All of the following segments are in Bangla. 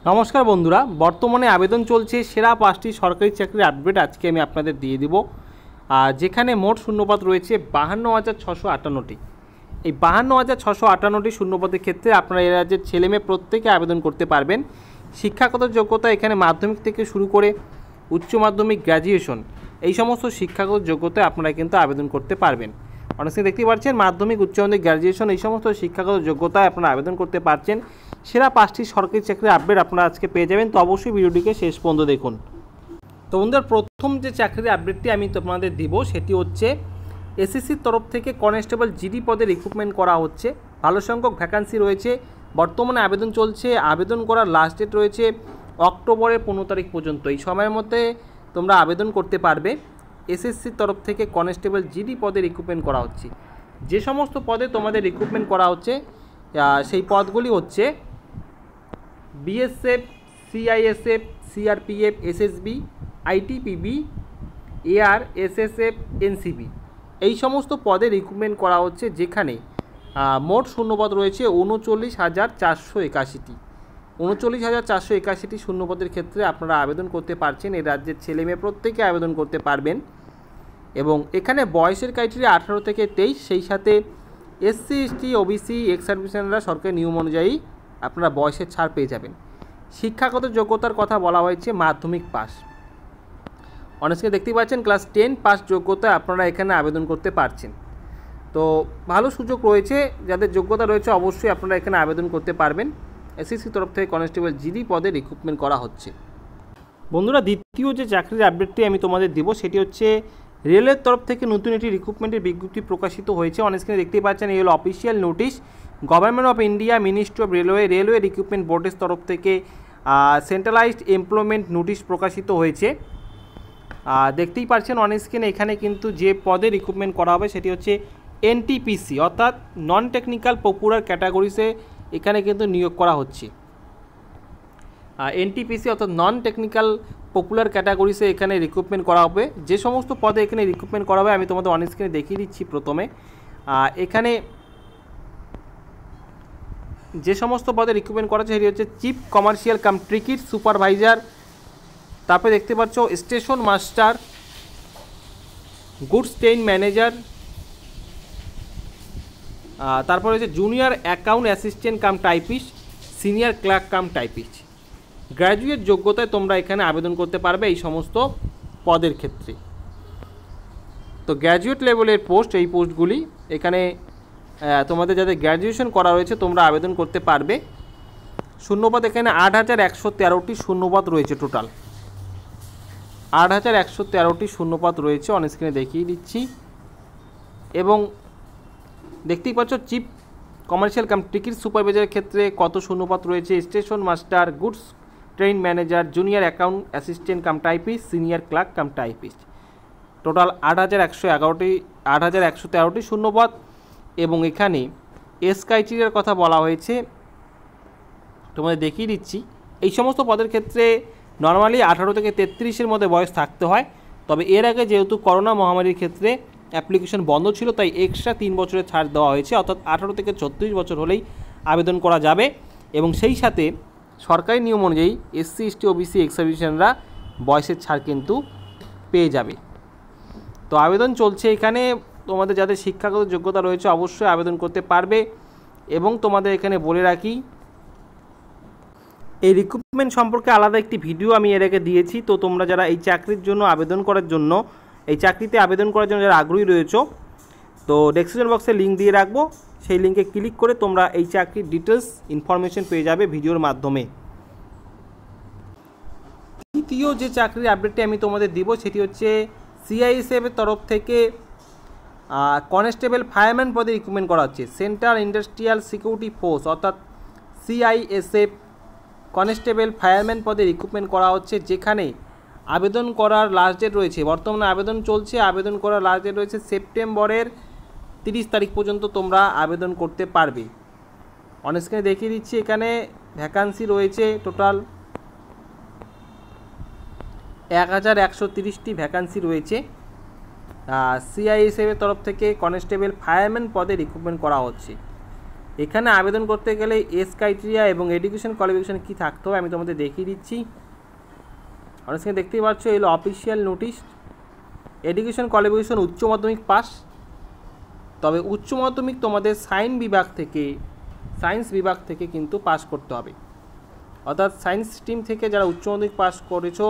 নমস্কার বন্ধুরা, বর্তমানে আবেদন চলছে সেরা 5টি সরকারি চাকরির আপডেট আজকে আমি আপনাদের দিয়ে দিব। যেখানে মোট শূন্যপদ রয়েছে 52,658টি। এই 52,658টি শূন্যপদের ক্ষেত্রে আপনারা এই রাজ্যের ছেলেমেয়ে প্রত্যেকে আবেদন করতে পারবেন। শিক্ষাগত যোগ্যতা এখানে মাধ্যমিক থেকে শুরু করে উচ্চ মাধ্যমিক, গ্র্যাজুয়েশন এই সমস্ত শিক্ষাগত যোগ্যতায় আপনারা কিন্তু আবেদন করতে পারবেন। অনেকে দেখতে পাচ্ছেন মাধ্যমিক, উচ্চ মাধ্যমিক, গ্র্যাজুয়েশন এই সমস্ত শিক্ষাগত যোগ্যতায় আপনারা আবেদন করতে পারছেন। সেরা 5টি সরকারি চাকরির আপডেট আপনারা আজকে পেয়ে যাবেন, তো অবশ্যই ভিডিওটিকে শেষ পর্যন্ত দেখুন। তো বন্ধুরা, প্রথম যে চাকরির আপডেটটি আমি তোমাদের দিব সেটি হচ্ছে এসএসসির তরফ থেকে কনস্টেবল জিডি পদে রিক্রুটমেন্ট করা হচ্ছে। ভালো সংখ্যক ভ্যাকান্সি রয়েছে, বর্তমানে আবেদন চলছে। আবেদন করার লাস্ট ডেট রয়েছে অক্টোবরের 15 তারিখ পর্যন্ত। এই সময়ের মধ্যে তোমরা আবেদন করতে পারবে। এসএসসির তরফ থেকে কনস্টেবল জিডি পদে রিক্রুটমেন্ট করা হচ্ছে। যে সমস্ত পদে তোমাদের রিক্রুটমেন্ট করা হচ্ছে সেই পদগুলি হচ্ছে BSF, CISF, CRPF, SSB, ITPB, AR, SSF, NCB এই সমস্ত পদে রিক্রুটমেন্ট করা হচ্ছে, যেখানে মোট শূন্যপদ রয়েছে 39,481টি। 39,481টি শূন্যপদের ক্ষেত্রে আপনারা আবেদন করতে পারছেন। এই রাজ্যের ছেলেমেয়ে প্রত্যেকে আবেদন করতে পারবেন। এবং এখানে বয়সের ক্রাইটেরিয়া 18 থেকে 23, সেই সাথে এসসি, এসটি, ওবিসি, এক্স সার্ভিসম্যানরা সরকারি নিয়ম অনুযায়ী আপনারা বয়সের ছাড় পেয়ে যাবেন। শিক্ষাগত যোগ্যতার কথা বলা হয়েছে মাধ্যমিক পাস। অনেকে দেখতেই পাচ্ছেন ক্লাস 10 পাস যোগ্যতায় আপনারা এখানে আবেদন করতে পারছেন। তো ভালো সুযোগ রয়েছে, যাদের যোগ্যতা রয়েছে অবশ্যই আপনারা এখানে আবেদন করতে পারবেন। এসএসসি তরফ থেকে কনস্টেবল জিডি পদে রিক্রুটমেন্ট করা হচ্ছে। বন্ধুরা, দ্বিতীয় যে চাকরির আপডেটটি আমি তোমাদের দেব সেটি হচ্ছে রেলের তরফ থেকে নতুন একটি রিক্রুটমেন্টের বিজ্ঞপ্তি প্রকাশিত হয়েছে। অনেক স্ক্রিনে দেখতেই পাচ্ছেন এই হলো official notice. Government of India, ministry of railway recruitment বোর্ডের তরফ থেকে সেন্ট্রালাইজড এমপ্লয়মেন্ট নোটিশ প্রকাশিত হয়েছে। দেখতেই পাচ্ছেন অন স্ক্রিনে এখানে কিন্তু যে পদে রিক্রুটমেন্ট করা হবে সেটি হচ্ছে এনটিপিসি অর্থাৎ নন টেকনিক্যাল পপুলার ক্যাটাগরিসে এখানে কিন্তু নিয়োগ করা হচ্ছে। এনটিপিসি অর্থাৎ নন টেকনিক্যাল পপুলার ক্যাটাগরিসে এখানে রিক্রুটমেন্ট করা হবে। যে সমস্ত পদে এখানে রিক্রুটমেন্ট করা হবে আমি তোমাদের অন স্ক্রিনে দেখিয়ে দিচ্ছি। প্রথমে এখানে যে সমস্ত পদে রিক্রুটমেন্ট করা হচ্ছে সেটি হচ্ছে chief commercial cum ticket supervisor, তারপরে দেখতে পাচ্ছ station master, goods train manager, তারপরে হচ্ছে junior account assistant cum typist, senior clerk cum typist. Graduate যোগ্যতায় তোমরা এখানে আবেদন করতে পারবে এই সমস্ত পদের ক্ষেত্রে। তো গ্র্যাজুয়েট লেভেলের পোস্ট, এই পোস্টগুলি এখানে তোমাদের যাদের গ্র্যাজুয়েশন করা রয়েছে তোমরা আবেদন করতে পারবে। শূন্যপদ এখানে 8,113টি শূন্যপদ রয়েছে। টোটাল 8,113টি শূন্যপদ রয়েছে, অন স্ক্রিনে দেখিয়ে দিচ্ছি। এবং দেখতেই পাচ্ছ চিফ কমার্শিয়াল কাম টিকিট সুপারভাইজারের ক্ষেত্রে কত শূন্যপদ রয়েছে, station master, goods train manager, junior account assistant cum typist, senior clerk cum typist. Total 8,113টি শূন্যপদ। এবং এখানে এজ ক্রাইটেরিয়ার কথা বলা হয়েছে, তোমাদের দেখিয়ে দিচ্ছি। এই সমস্ত পদের ক্ষেত্রে নর্মালি 18 থেকে 33-এর মধ্যে বয়স থাকতে হয়। তবে এর আগে যেহেতু করোনা মহামারীর ক্ষেত্রে অ্যাপ্লিকেশন বন্ধ ছিল, তাই এক্সট্রা 3 বছরের ছাড় দেওয়া হয়েছে, অর্থাৎ 18 থেকে 34 বছর হলেই আবেদন করা যাবে। এবং সেই সাথে সরকারি নিয়ম অনুযায়ী এসসি, এসটি, ওবিসি, এক্স সার্ভিসম্যানরা বয়সের ছাড় কিন্তু পেয়ে যাবে। তো আবেদন চলছে এখানে। তোমাদের যাদের শিক্ষাগত যোগ্যতা রয়েছে অবশ্যই আবেদন করতে পারবে। এবং তোমাদের এখানে বলে রাখি, এই রিক্রুটমেন্ট সম্পর্কে আলাদা একটি ভিডিও আমি এর আগে দিয়েছি। তো তোমরা যারা এই চাকরির জন্য আবেদন করার জন্য, এই চাকরিতে আবেদন করার জন্য যারা আগ্রহী রয়েছে, তো ডেসক্রিপশন বক্সে লিঙ্ক দিয়ে রাখবো, সেই লিঙ্কে ক্লিক করে তোমরা এই চাকরির ডিটেলস ইনফরমেশন পেয়ে যাবে ভিডিওর মাধ্যমে। তৃতীয় যে চাকরির আপডেটটি আমি তোমাদের দিব সেটি হচ্ছে সিআইএসএফের তরফ থেকে কনস্টেবল ফায়ারম্যান পদে রিক্রুটমেন্ট করা হচ্ছে। সেন্ট্রাল ইন্ডাস্ট্রিয়াল সিকিউরিটি ফোর্স অর্থাৎ সিআইএসএফ কনস্টেবল ফায়ারম্যান পদে রিক্রুটমেন্ট করা হচ্ছে, যেখানে আবেদন করার লাস্ট ডেট রয়েছে, বর্তমানে আবেদন চলছে, আবেদন করার লাস্ট ডেট রয়েছে সেপ্টেম্বরের 30 তারিখ পর্যন্ত তোমরা আবেদন করতে পারবে। অন স্ক্রিনে দেখিয়ে দিচ্ছি, এখানে ভ্যাকান্সি রয়েছে টোটাল 1,130টি ভ্যাকান্সি রয়েছে। সিআইএসএফের তরফ থেকে কনস্টেবল ফায়ারম্যান পদে রিক্রুটমেন্ট করা হচ্ছে। এখানে আবেদন করতে গেলে এজ ক্রাইটেরিয়া এবং এডুকেশন কোয়ালিফিকেশন কী থাকতে হবে আমি তোমাদের দেখিয়ে দিচ্ছি। অনেক সময় দেখতেই পাচ্ছ এলো অফিসিয়াল নোটিশ। এডুকেশন কোয়ালিফিকেশন উচ্চ মাধ্যমিক পাস, তবে উচ্চ মাধ্যমিক তোমাদের সায়েন্স বিভাগ থেকে কিন্তু পাস করতে হবে। অর্থাৎ সায়েন্স স্ট্রিম থেকে যারা উচ্চ মাধ্যমিক পাস করেছো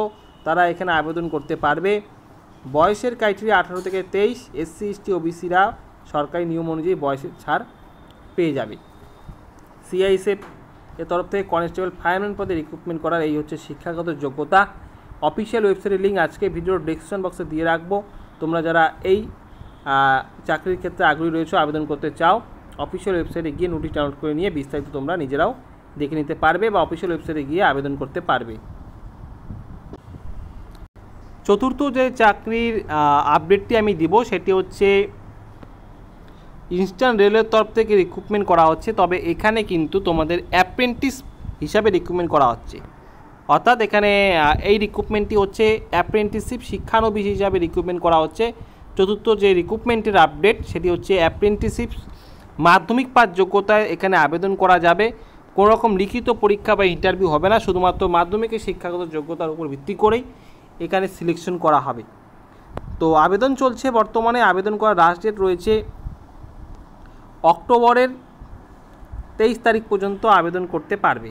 তারা এখানে আবেদন করতে পারবে। বয়সের ক্রাইটেরিয়া 18 থেকে 23, এসসি এসটি ওবিসিরা সরকারি নিয়ম অনুযায়ী বয়সের ছাড় পেয়ে যাবে। সিআইএসএফ এর তরফ থেকে কনস্টেবল ফায়ারম্যান পদে রিক্রুটমেন্ট করার এই হচ্ছে শিক্ষাগত যোগ্যতা। অফিসিয়াল ওয়েবসাইটের লিঙ্ক আজকে ভিডিওর ডেসক্রিপশন বক্সে দিয়ে রাখবো। তোমরা যারা এই চাকরির ক্ষেত্রে আগ্রহী রয়েছে, আবেদন করতে চাও, অফিসিয়াল ওয়েবসাইটে গিয়ে নোটিশ ডাউনলোড করে নিয়ে বিস্তারিত তোমরা নিজেরাও দেখে নিতে পারবে বা অফিসিয়াল ওয়েবসাইটে গিয়ে আবেদন করতে পারবে। চতুর্থ যে চাকরির আপডেটটি আমি দিব সেটি হচ্ছে ইস্টার্ন রেলওয়ের তরফ থেকে রিক্রুটমেন্ট করা হচ্ছে, তবে এখানে কিন্তু তোমাদের অ্যাপ্রেন্টিস হিসাবে রিক্রুটমেন্ট করা হচ্ছে। অর্থাৎ এখানে এই রিক্রুটমেন্টটি হচ্ছে অ্যাপ্রেন্টিসশিপ শিক্ষানবিশ হিসাবে রিক্রুটমেন্ট করা হচ্ছে। চতুর্থ যে রিক্রুটমেন্টের আপডেট সেটি হচ্ছে অ্যাপ্রেন্টিসশিপ মাধ্যমিক পাস যোগ্যতায় এখানে আবেদন করা যাবে। কোনো রকম লিখিত পরীক্ষা বা ইন্টারভিউ হবে না, শুধুমাত্র মাধ্যমিকের শিক্ষাগত যোগ্যতার উপর ভিত্তি করেই এখানে সিলেকশন করা হবে। তো আবেদন চলছে বর্তমানে। আবেদন করার লাস্ট ডেট রয়েছে অক্টোবরের 23 তারিখ পর্যন্ত আবেদন করতে পারবে।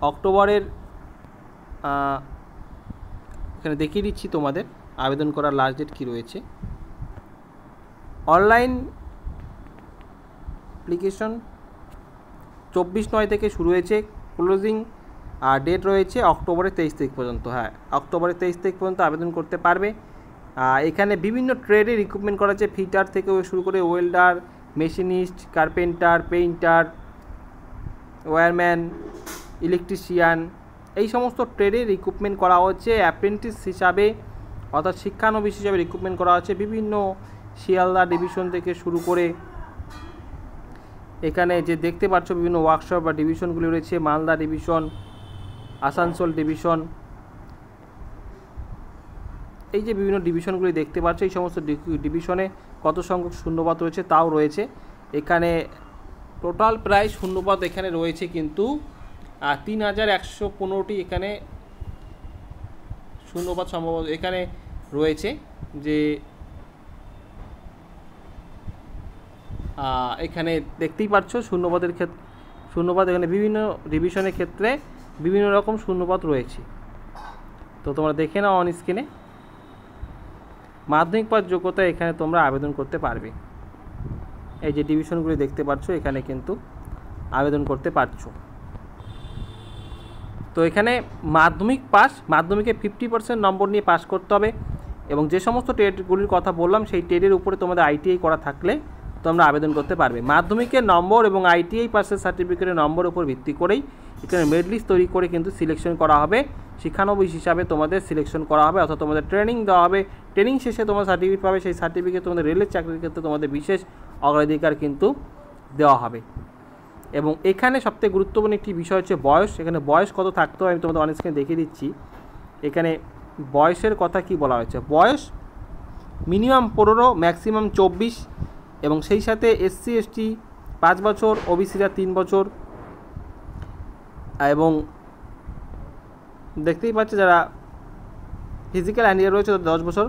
অক্টোবরের এখানে দেখিয়ে দিচ্ছি তোমাদের আবেদন করার লাস্ট ডেট কী রয়েছে। অনলাইন অ্যাপ্লিকেশন 24/9 থেকে শুরু হয়েছে, ক্লোজিং ডেট রয়েছে অক্টোবরের 23 তারিখ পর্যন্ত। হ্যাঁ, অক্টোবরের 23 তারিখ পর্যন্ত আবেদন করতে পারবে। এখানে বিভিন্ন ট্রেডে রিক্রুটমেন্ট করা হচ্ছে, ফিটার থেকে শুরু করে welder, machinist, carpenter, painter, wireman, electrician, এই সমস্ত ট্রেডে রিক্রুটমেন্ট করা হচ্ছে। অ্যাপ্রেন্টিস হিসাবে অর্থাৎ শিক্ষানবিশ হিসাবে রিক্রুটমেন্ট করা হচ্ছে। বিভিন্ন শিয়ালদা ডিভিশন থেকে শুরু করে এখানে যে দেখতে পাচ্ছ বিভিন্ন ওয়ার্কশপ বা ডিভিশনগুলি রয়েছে, মালদা ডিভিশন, আসানসোল ডিভিশন, এই যে বিভিন্ন ডিভিশনগুলি দেখতে পাচ্ছ, এই সমস্ত ডিভিশনে কত সংখ্যক শূন্যপদ রয়েছে তাও রয়েছে এখানে। টোটাল প্রায় শূন্যপদ এখানে রয়েছে কিন্তু 3115টি এখানে শূন্যপদ সম্ভবত এখানে রয়েছে। যে এখানে দেখতেই পাচ্ছ শূন্যপদের ক্ষেত্রে শূন্যপদ এখানে বিভিন্ন ডিভিশনের ক্ষেত্রে বিভিন্ন রকম শূন্যপদ রয়েছে। তো তোমরা দেখে নাও অন স্ক্রিনে। মাধ্যমিক পাস যোগ্যতা এখানে তোমরা আবেদন করতে পারবে। এই যে ডিভিশনগুলি দেখতে পাচ্ছ এখানে কিন্তু আবেদন করতে পারছো। তো এখানে মাধ্যমিক পাস, মাধ্যমিকে 50% নম্বর নিয়ে পাস করতে হবে এবং যে সমস্ত ট্রেডগুলির কথা বললাম সেই ট্রেডের উপরে তোমাদের আইটিআই করা থাকলে তোমরা আবেদন করতে পারবে। মাধ্যমিকের নম্বর এবং আইটিআই পাসের সার্টিফিকেটের নম্বরের উপর ভিত্তি করেই এখানে মেরিট লিস্ট তৈরি করে কিন্তু সিলেকশন করা হবে। শিক্ষানবিশ হিসাবে তোমাদের সিলেকশন করা হবে, অর্থাৎ তোমাদের ট্রেনিং দেওয়া হবে। ট্রেনিং শেষে তোমরা সার্টিফিকেট পাবে, সেই সার্টিফিকেট তোমাদের রেলের চাকরির ক্ষেত্রে তোমাদের বিশেষ অগ্রাধিকার কিন্তু দেওয়া হবে। এবং এখানে সবথেকে গুরুত্বপূর্ণ একটি বিষয় হচ্ছে বয়স। এখানে বয়স কত থাকতে হবে আমি তোমাদের অন স্ক্রিনে দেখিয়ে দিচ্ছি। এখানে বয়সের কথা কি বলা হয়েছে, বয়স মিনিমাম 15, ম্যাক্সিমাম 24 এবং সেই সাথে এসসি এসটি 5 বছর, ওবিসিরা 3 বছর এবং দেখতেই পাচ্ছে যারা ফিজিক্যাল হ্যান্ডিক্যাপ রয়েছে 10 বছর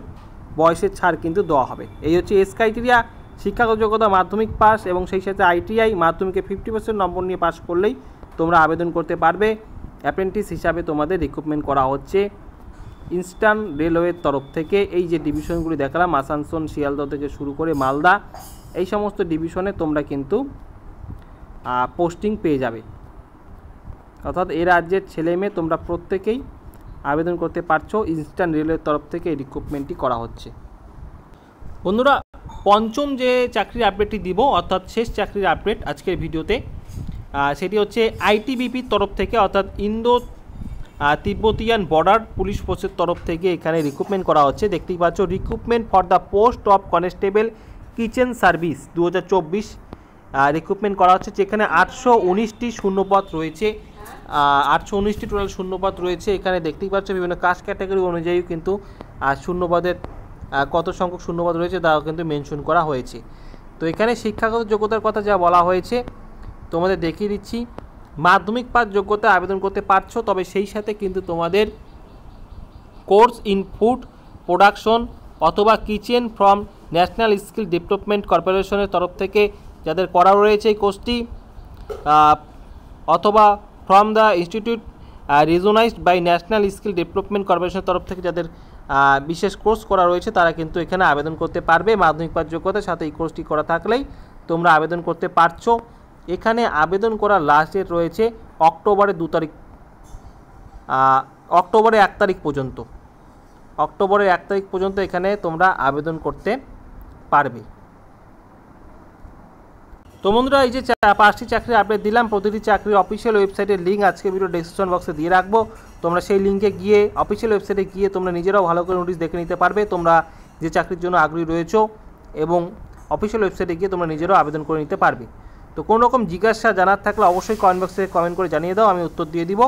বয়সের ছাড় কিন্তু দেওয়া হবে। এই হচ্ছে এজ ক্রাইটেরিয়া। শিক্ষাগত যোগ্যতা মাধ্যমিক পাস এবং সেই সাথে আইটিআই, মাধ্যমিকে 50% নম্বর নিয়ে পাস করলেই তোমরা আবেদন করতে পারবে। অ্যাপ্রেন্টিস হিসাবে তোমাদের রিক্রুটমেন্ট করা হচ্ছে ইস্টার্ন রেলওয়ের তরফ থেকে। এই যে ডিভিশনগুলি দেখালাম আসানসোল, শিয়ালদা থেকে শুরু করে মালদা, এই সমস্ত ডিভিশনে তোমরা কিন্তু পোস্টিং পেয়ে যাবে। অর্থাৎ এই রাজ্যের ছেলে মেয়ে তোমরা প্রত্যেকেই আবেদন করতে পারছো। ইস্টার্ন রেলওয়ের তরফ থেকে এই রিক্রুটমেন্টটি করা হচ্ছে। বন্ধুরা, পঞ্চম যে চাকরির আপডেটটি দিব অর্থাৎ শেষ চাকরির আপডেট আজকের ভিডিওতে, সেটি হচ্ছে আইটিবিপির তরফ থেকে অর্থাৎ ইন্দো তিব্বতিয়ান বর্ডার পুলিশ ফোর্সের তরফ থেকে এখানে রিক্রুটমেন্ট করা হচ্ছে। দেখতেই পাচ্ছ recruitment for the post of constable kitchen service 2024 recruitment করা হচ্ছে, যেখানে 819টি শূন্যপদ রয়েছে। 819টি টোটাল শূন্যপদ রয়েছে। এখানে দেখতেই পাচ্ছ বিভিন্ন কাস্ট ক্যাটাগরি অনুযায়ী কিন্তু শূন্যপদের কত সংখ্যক শূন্যপদ রয়েছে তাও কিন্তু মেনশন করা হয়েছে। তো এখানে শিক্ষাগত যোগ্যতার কথা যা বলা হয়েছে তোমাদের দেখিয়ে দিচ্ছি। মাধ্যমিক পাস যোগ্যতা আবেদন করতে পারছো, তবে সেই সাথে কিন্তু তোমাদের কোর্স ইন ফুড প্রোডাকশন অথবা kitchen from national skill development কর্পোরেশনের তরফ থেকে যাদের করা রয়েছে এই কোর্সটি, অথবা from the institute recognised by national skill development কর্পোরেশনের তরফ থেকে যাদের বিশেষ কোর্স করা রয়েছে তারা কিন্তু এখানে আবেদন করতে পারবে। মাধ্যমিক পাস যোগ্যতার সাথে এই কোর্সটি করা থাকলেই তোমরা আবেদন করতে পারছো। এখানে আবেদন করার লাস্ট ডেট রয়েছে অক্টোবরের 2 তারিখ, অক্টোবরের 1 তারিখ পর্যন্ত। অক্টোবরের 1 তারিখ পর্যন্ত এখানে তোমরা আবেদন করতে পারবে। তো বন্ধুরা, এই যে 5টি চাকরির আপডেট দিলাম, প্রতিটি চাকরির অফিসিয়াল ওয়েবসাইটের লিঙ্ক আজকে ভিডিও ডেসক্রিপশন বক্সে দিয়ে রাখবো। তোমরা সেই লিঙ্কে গিয়ে অফিসিয়াল ওয়েবসাইটে গিয়ে তোমরা নিজেরাও ভালো করে নোটিশ দেখে নিতে পারবে তোমরা যে চাকরির জন্য আগ্রহী রয়েছো, এবং অফিসিয়াল ওয়েবসাইটে গিয়ে তোমরা নিজেরাও আবেদন করে নিতে পারবে। তো কোনো রকম জিজ্ঞাসা জানার থাকলে অবশ্যই কমেন্ট বক্সে কমেন্ট করে জানিয়ে দাও, আমি উত্তর দিয়ে দিব।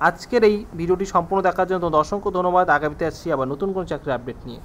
আজকের এই ভিডিওটি সম্পূর্ণ দেখার জন্য তোমাদের অসংখ্য ধন্যবাদ। আগামীতে আসছি আবার নতুন কোনো চাকরির আপডেট নিয়ে।